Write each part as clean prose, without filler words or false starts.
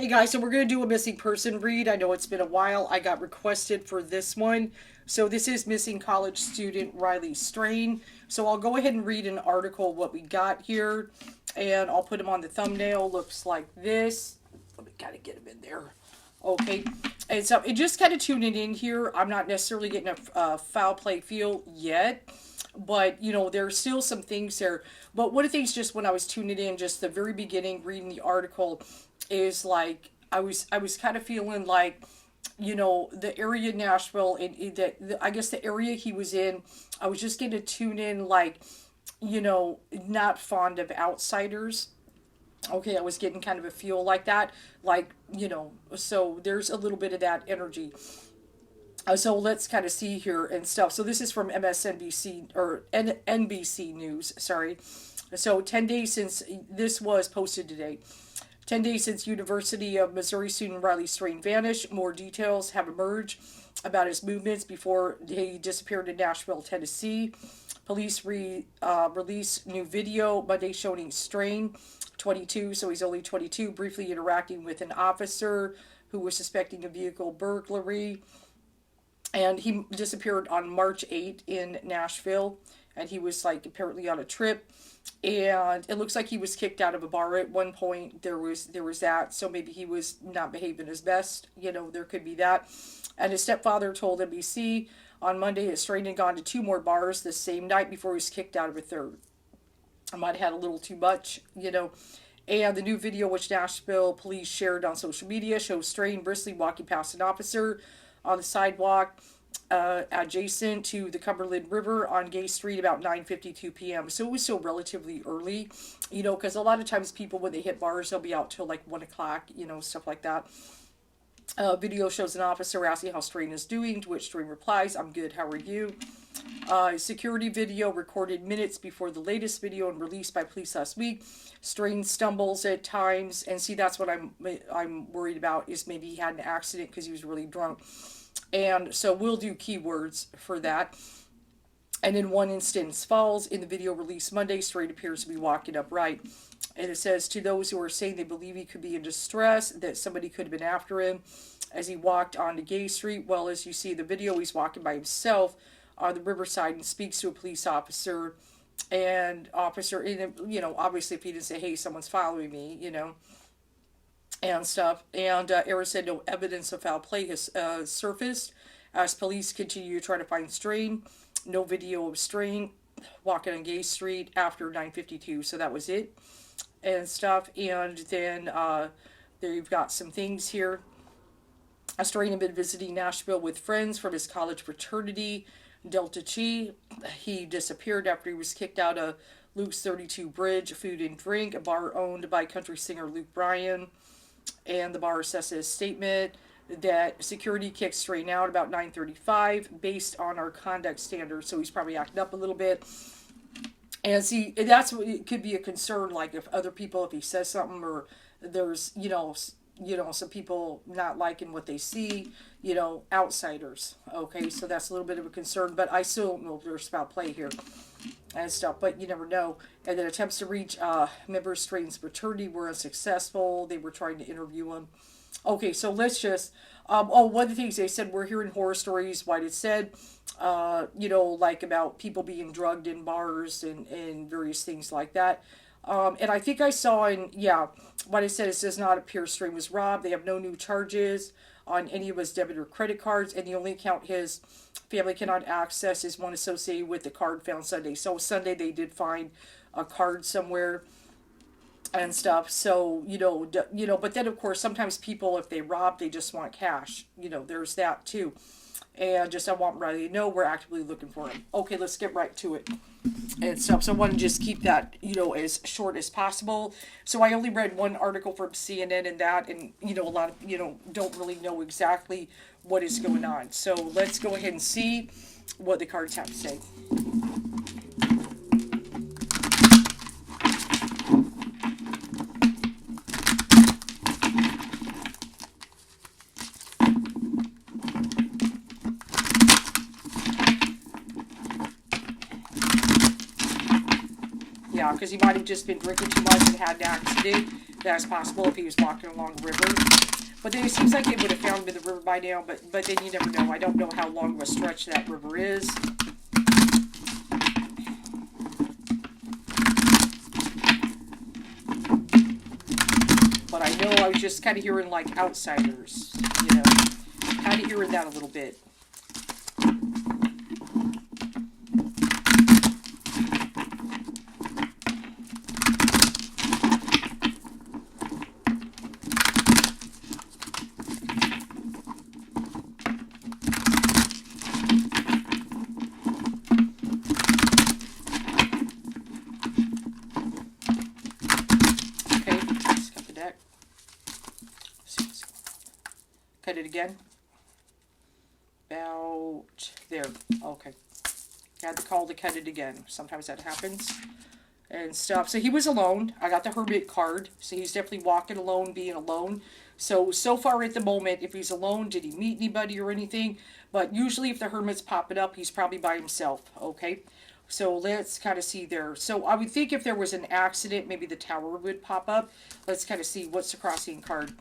Hey guys, so we're going to do a missing person read. I know it's been a while. I got requested for this one. So this is missing college student Riley Strain. So I'll go ahead and read an article what we got here, and I'll put him on the thumbnail. Looks like this. Let me kind of get him in there. Okay. And so it just kind of tuning in here. I'm not necessarily getting a foul play feel yet, but you know there's still some things there. But one of the things, just when I was tuning in, just the very beginning reading the article, is like I was kind of feeling like, you know, the area in Nashville, and that I guess the area he was in, I was just going to tune in like, you know, not fond of outsiders. Okay, I was getting kind of a feel like that, like, you know, so there's a little bit of that energy. So let's kind of see here and stuff. So this is from MSNBC or NBC News, sorry. So 10 days since this was posted today. 10 days since University of Missouri student Riley Strain vanished. More details have emerged about his movements before he disappeared in Nashville, Tennessee. Police released new video Monday showing Strain, 22, so he's only 22, briefly interacting with an officer who was suspecting a vehicle burglary. And he disappeared on March 8th in Nashville. And he was like apparently on a trip. And it looks like he was kicked out of a bar at one point. There was that. So maybe he was not behaving his best. You know, there could be that. And his stepfather told NBC on Monday that Strain had gone to two more bars the same night before he was kicked out of a third. I might have had a little too much, you know. And the new video, which Nashville police shared on social media, shows Strain briskly walking past an officer on the sidewalk adjacent to the Cumberland River on Gay Street about 9:52 p.m. So it was still relatively early, you know, because a lot of times people, when they hit bars, they'll be out till like 1 o'clock, you know, stuff like that. Video shows an officer asking how Strain is doing, to which Strain replies, "I'm good, how are you?" Security video recorded minutes before the latest video and released by police last week. Strain stumbles at times, and see, that's what I'm worried about, is maybe he had an accident because he was really drunk. And so we'll do keywords for that. And in one instance, falls. In the video released Monday, Strain appears to be walking upright. And it says, to those who are saying they believe he could be in distress, that somebody could have been after him as he walked onto Gay Street. Well, as you see in the video, he's walking by himself on the riverside and speaks to a police officer. And officer, you know, obviously if he didn't say, hey, someone's following me, you know, and stuff. And Era said no evidence of foul play has surfaced as police continue to try to find Strain. No video of Strain walking on Gay Street after 9:52. So that was it and stuff. And then there you've got some things here. Strain had been visiting Nashville with friends from his college fraternity, Delta Chi. He disappeared after he was kicked out of Luke's 32 Bridge Food and Drink, a bar owned by country singer Luke Bryan. And the bar assesses a statement that security kicked Strain out about 9:35 based on our conduct standards. So he's probably acting up a little bit. And see, that's what it could be a concern, like if other people, if he says something, or there's, you know, some people not liking what they see, you know, outsiders. Okay, so that's a little bit of a concern, but I still don't know if there's foul play here and stuff, but you never know. And then attempts to reach members of Strain's fraternity were unsuccessful. They were trying to interview him. Okay, so let's just, one of the things they said, we're hearing horror stories, what it said, you know, like about people being drugged in bars and various things like that. And I think I saw what I said, it does not appear Strain was robbed. They have no new charges on any of his debit or credit cards, and the only account his family cannot access is one associated with the card found Sunday. So Sunday they did find a card somewhere and stuff. So, you know, but then of course sometimes people, if they rob, they just want cash. You know, there's that too. And just, I want Riley to know we're actively looking for him. Okay, let's get right to it and stuff. So I want to just keep that, you know, as short as possible. So I only read one article from CNN and that, and, you know, a lot of, you know, don't really know exactly what is going on. So let's go ahead and see what the cards have to say. Yeah, because he might have just been drinking too much and had an accident. That's possible if he was walking along the river. But then it seems like they would have found him in the river by now, but then you never know. I don't know how long of a stretch that river is. But I know I was just kind of hearing like outsiders, you know, kind of hearing that a little bit. Cut it again. About there. Okay. Had to call to cut it again. Sometimes that happens. And stuff. So he was alone. I got the hermit card. So he's definitely walking alone, being alone. So far at the moment, if he's alone, did he meet anybody or anything? But usually if the hermit's popping up, he's probably by himself. Okay. So let's kind of see there. So I would think if there was an accident, maybe the tower would pop up. Let's kind of see what's the crossing card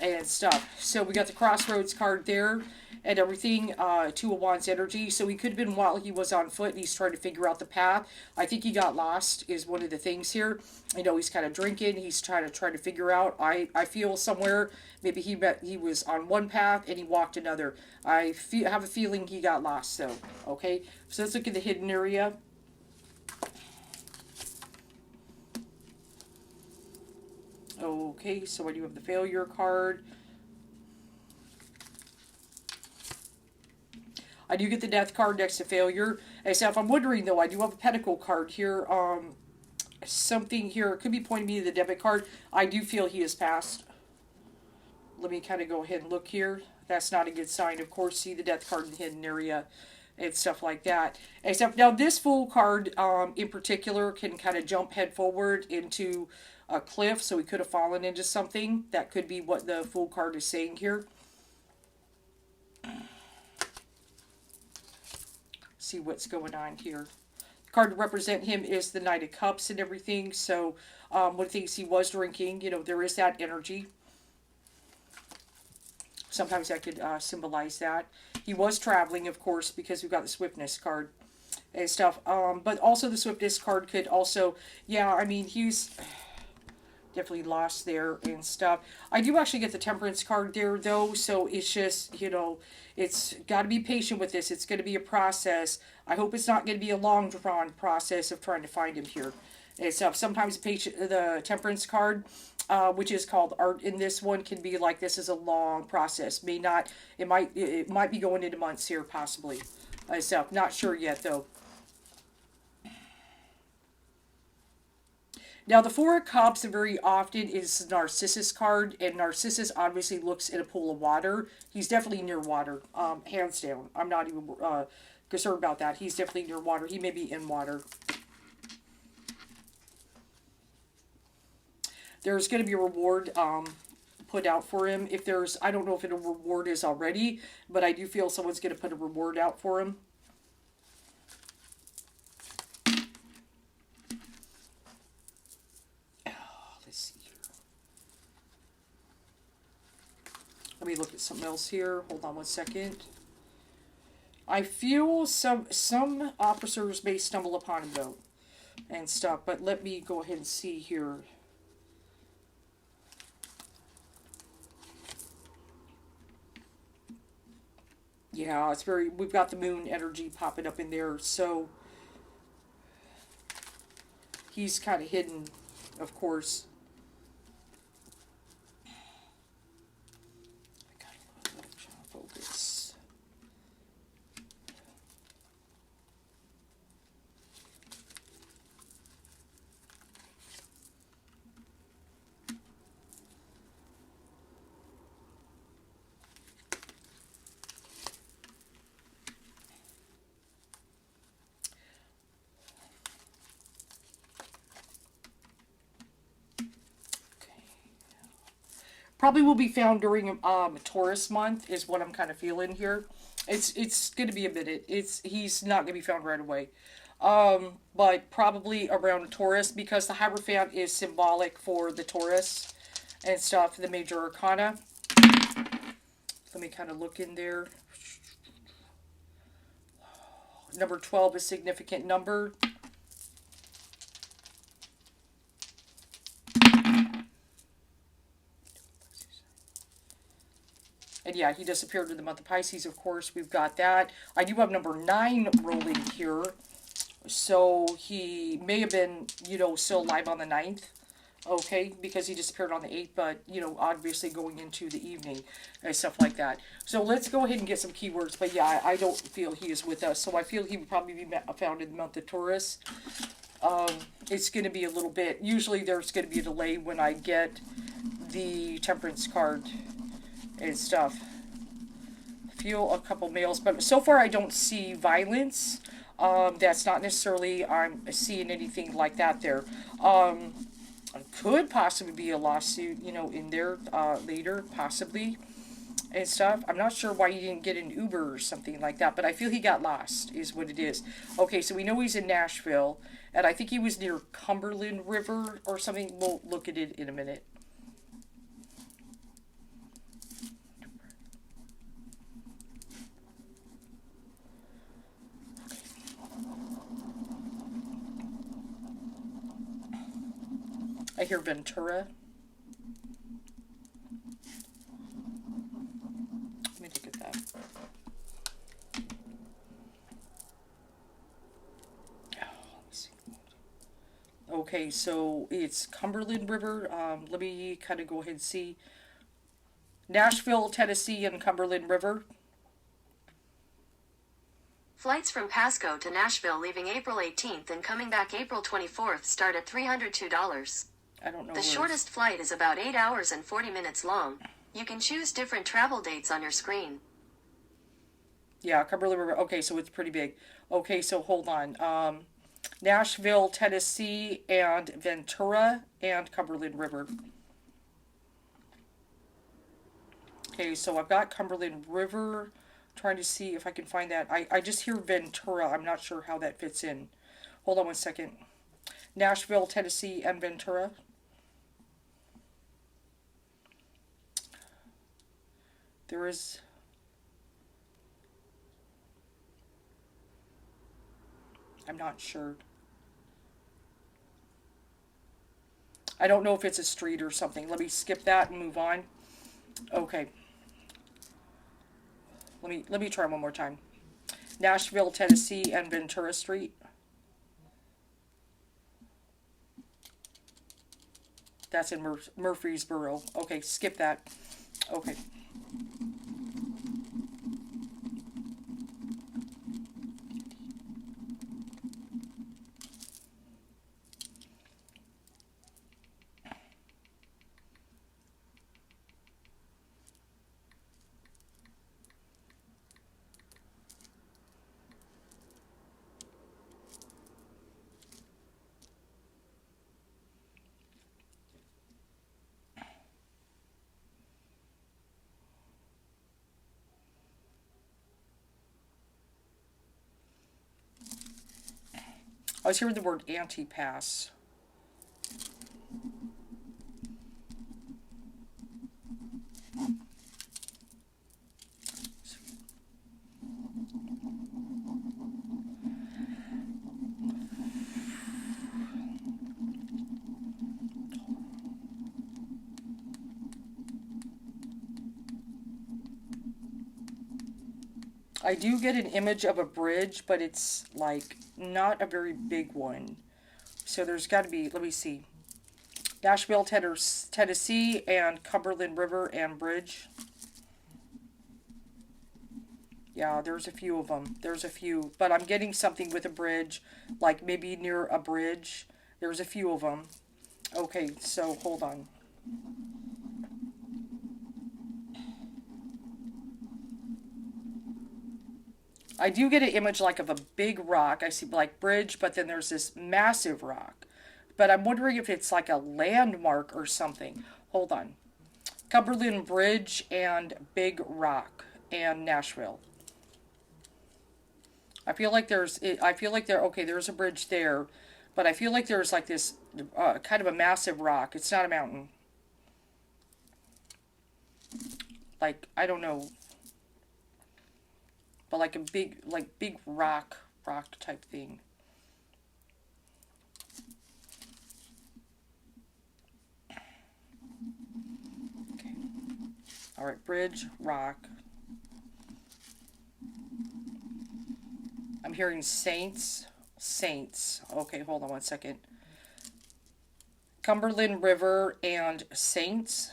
and stuff. So we got the crossroads card there and everything. Two of Wands energy. So he could have been while he was on foot and he's trying to figure out the path. I think he got lost is one of the things here. You know, he's kind of drinking. He's trying to figure out. I feel somewhere maybe he was on one path and he walked another. I have a feeling he got lost though. Okay, so let's look at the hidden area. Okay, so I do have the failure card. I do get the death card next to failure. And so if I'm wondering though, I do have a pentacle card here. Something here, it could be pointing me to the debit card. I do feel he has passed. Let me kind of go ahead and look here. That's not a good sign. Of course, see the death card in the hidden area and stuff like that. Except now this Fool card in particular can kind of jump head forward into a cliff, so he could have fallen into something. That could be what the Fool card is saying here. See what's going on here. The card to represent him is the Knight of Cups and everything. So one of the things he was drinking, you know, there is that energy. Sometimes that could symbolize that. He was traveling, of course, because we've got the Swiftness card and stuff. But also the Swiftness card could also, yeah, I mean, he's definitely lost there and stuff. I do actually get the Temperance card there, though, so it's just, you know, it's got to be patient with this. It's going to be a process. I hope it's not going to be a long drawn process of trying to find him here and stuff. Sometimes the Temperance card, which is called art in this one, can be like this is a long process. It might be going into months here, possibly. Stuff. Not sure yet, though. Now, the Four of Cups very often is Narcissus card, and Narcissus obviously looks in a pool of water. He's definitely near water, hands down. I'm not even concerned about that. He's definitely near water. He may be in water. There's going to be a reward put out for him. If there's, I don't know if a reward is already, but I do feel someone's going to put a reward out for him. Let me look at something else here. Hold on one second. I feel some officers may stumble upon him, though, and stuff. But let me go ahead and see here. Yeah, it's very... We've got the moon energy popping up in there, so... He's kind of hidden, of course. Probably will be found during Taurus month is what I'm kind of feeling here. It's going to be a minute. He's not going to be found right away. But probably around Taurus because the Hierophant is symbolic for the Taurus and stuff, the major arcana. Let me kind of look in there. Number 12 is a significant number. And yeah, he disappeared in the month of Pisces, of course. We've got that. I do have number 9 rolling here. So he may have been, still alive on the 9th. Okay, because he disappeared on the 8th, but, obviously going into the evening and stuff like that. So let's go ahead and get some keywords. But yeah, I don't feel he is with us. So I feel he would probably be found in the month of Taurus. It's going to be a little bit, usually there's going to be a delay when I get the Temperance card and stuff. Feel a couple males, but so far I don't see violence. That's not necessarily I'm seeing anything like that there. Could possibly be a lawsuit, in there later, possibly, and stuff. I'm not sure why he didn't get an Uber or something like that, but I feel he got lost, is what it is. Okay, so we know he's in Nashville, and I think he was near Cumberland River or something. We'll look at it in a minute. I hear Ventura. Let me look at that. Okay, so it's Cumberland River. Let me kind of go ahead and see. Nashville, Tennessee, and Cumberland River. Flights from Pasco to Nashville leaving April 18th and coming back April 24th start at $302. I don't know. The shortest flight is about 8 hours and 40 minutes long. You can choose different travel dates on your screen. Yeah, Cumberland River. Okay, so it's pretty big. Okay, so hold on. Nashville, Tennessee, and Ventura, and Cumberland River. Okay, so I've got Cumberland River. Trying to see if I can find that. I just hear Ventura. I'm not sure how that fits in. Hold on one second. Nashville, Tennessee, and Ventura. There is... I'm not sure. I don't know if it's a street or something. Let me skip that and move on. Okay. Let me try one more time. Nashville, Tennessee, and Ventura Street. That's in Murfreesboro. Okay, skip that. Okay. I was hearing the word anti-pass. I do get an image of a bridge, but it's like not a very big one. So there's got to be, let me see. Nashville, Tennessee, and Cumberland River and Bridge. Yeah, there's a few of them. There's a few. But I'm getting something with a bridge, like maybe near a bridge. There's a few of them. Okay, so hold on. I do get an image like of a big rock. I see like bridge, but then there's this massive rock. But I'm wondering if it's like a landmark or something. Hold on. Cumberland Bridge and Big Rock and Nashville. I feel like I feel like okay, there's a bridge there, but I feel like there's like this kind of a massive rock. It's not a mountain. Like, I don't know, but like a big rock type thing. Okay. All right, bridge, rock. I'm hearing saints. Saints. Okay, hold on one second. Cumberland River and saints.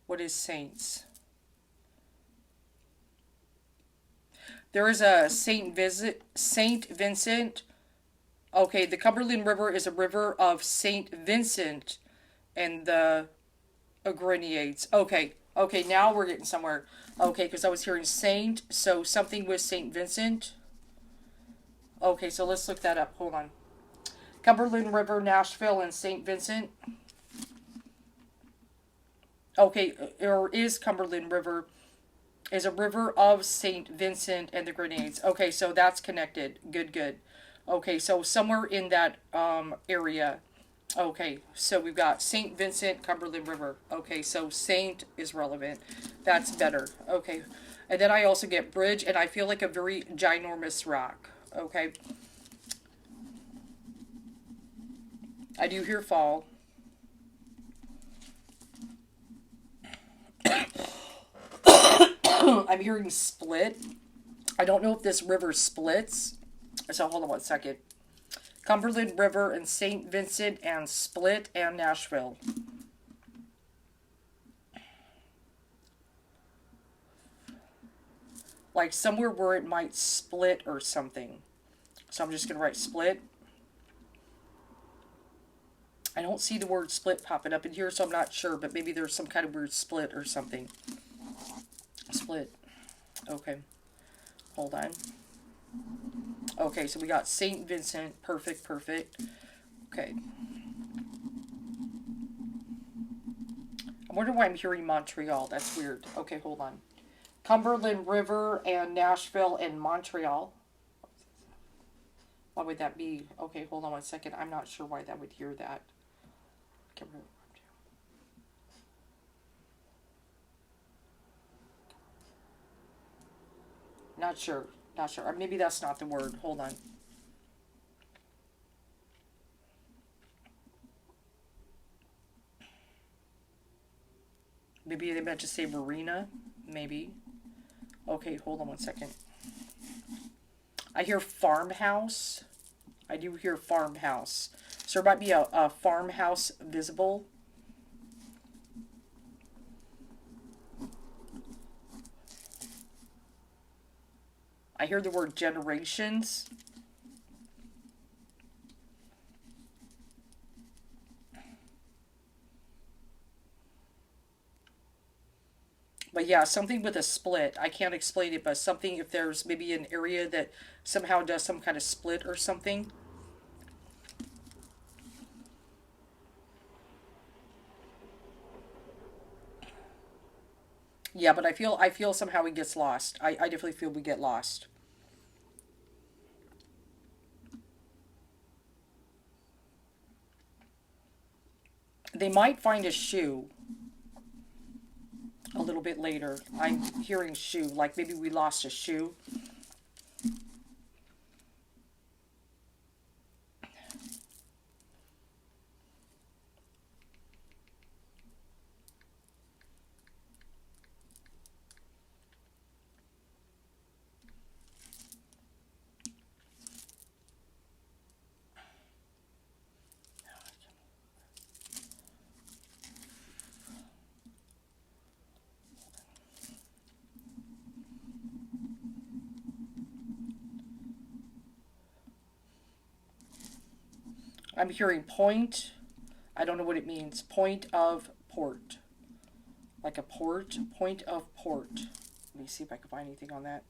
What is saints? There is a Saint Vincent. Okay, the Cumberland River is a river of Saint Vincent and the Grenades. Okay, okay, now we're getting somewhere. Okay, because I was hearing Saint, so something with Saint Vincent. Okay, so let's look that up. Hold on. Cumberland River, Nashville, and Saint Vincent. Okay, or is Cumberland River is a river of Saint Vincent and the Grenades. Okay, so that's connected. Good, good. Okay, so somewhere in that area. Okay, so we've got St. Vincent, Cumberland River. Okay, so Saint is relevant. That's better. Okay, and then I also get bridge, and I feel like a very ginormous rock. Okay, I do hear fall. I'm hearing split. I don't know if this river splits. So hold on one second. Cumberland River and St. Vincent and Split and Nashville. Like somewhere where it might split or something. So I'm just going to write split. I don't see the word split popping up in here, so I'm not sure. But maybe there's some kind of weird split or something. Split. Okay. Hold on. Okay, so we got St. Vincent. Perfect, perfect. Okay. I wonder why I'm hearing Montreal. That's weird. Okay, hold on. Cumberland River and Nashville and Montreal. Why would that be? Okay, hold on one second. I'm not sure why that would hear that. Not sure. Not sure. Or maybe that's not the word. Hold on. Maybe they meant to say marina. Maybe. Okay, hold on one second. I hear farmhouse. I do hear farmhouse. So there might be a farmhouse visible. I hear the word generations. But yeah, something with a split. I can't explain it, but something, if there's maybe an area that somehow does some kind of split or something. Yeah, but I feel somehow it gets lost. I definitely feel we get lost. They might find a shoe a little bit later. I'm hearing shoe, like maybe we lost a shoe. I'm hearing point. I don't know what it means. Point of port. Like a port. Point of port. Let me see if I can find anything on that.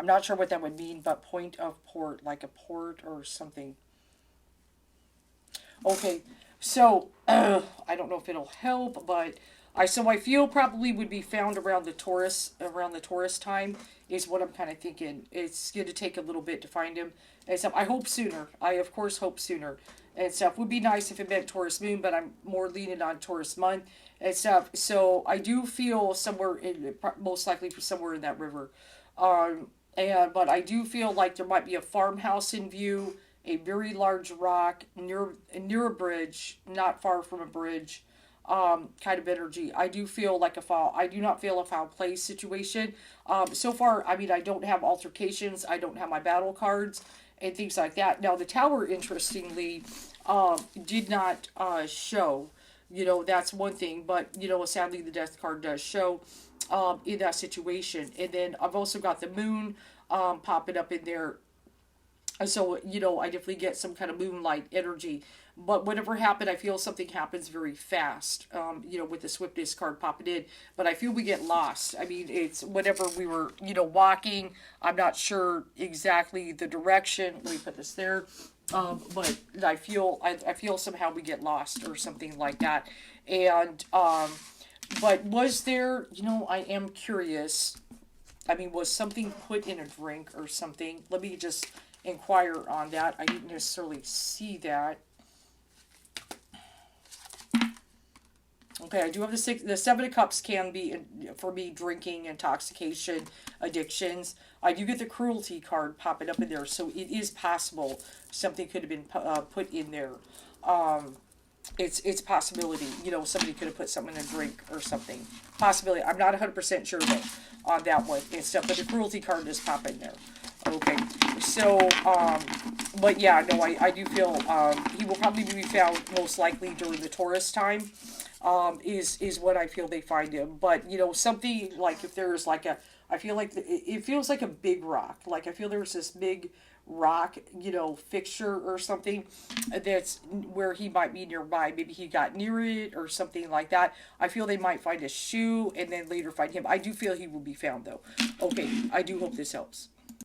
I'm not sure what that would mean, but point of port, like a port or something. Okay, so I don't know if it'll help, but I feel probably would be found around the tourist time is what I'm kind of thinking. It's going to take a little bit to find him and stuff. I hope sooner. I of course hope sooner and stuff. Would be nice if it meant tourist moon, but I'm more leaning on tourist month and stuff. So I do feel somewhere in most likely for somewhere in that river. And but I do feel like there might be a farmhouse in view, a very large rock near a bridge, not far from a bridge, kind of energy. I do feel like a foul. I do not feel a foul play situation. So far, I mean, I don't have altercations. I don't have my battle cards and things like that. Now, the tower, interestingly, did not show. You know, that's one thing. But, you know, sadly, the death card does show in that situation. And then I've also got the moon popping up in there. So, you know, I definitely get some kind of moonlight energy. But whatever happened, I feel something happens very fast, you know, with the swiftness card popping in. But I feel we get lost. I mean, it's whenever we were, you know, walking. I'm not sure exactly the direction. Let me put this there. But I feel somehow we get lost or something like that. And, but was there, you know, I am curious. I mean, was something put in a drink or something? Let me just inquire on that. I didn't necessarily see that. Okay, I do have the Seven of Cups can be, for me, drinking, intoxication, addictions. I do get the cruelty card popping up in there, so it is possible something could have been put in there. It's possibility, you know, somebody could have put something in a drink or something. Possibility. I'm not 100% sure though on that one and stuff, but the cruelty card does pop in there. Okay, so, but yeah, no, I do feel, he will probably be found most likely during the tourist time, is what I feel they find him. But, you know, something like if there's like I feel like it feels like a big rock. Like I feel there's this big rock, you know, fixture or something that's where he might be nearby. Maybe he got near it or something like that. I feel they might find a shoe and then later find him. I do feel he will be found though. Okay, I do hope this helps.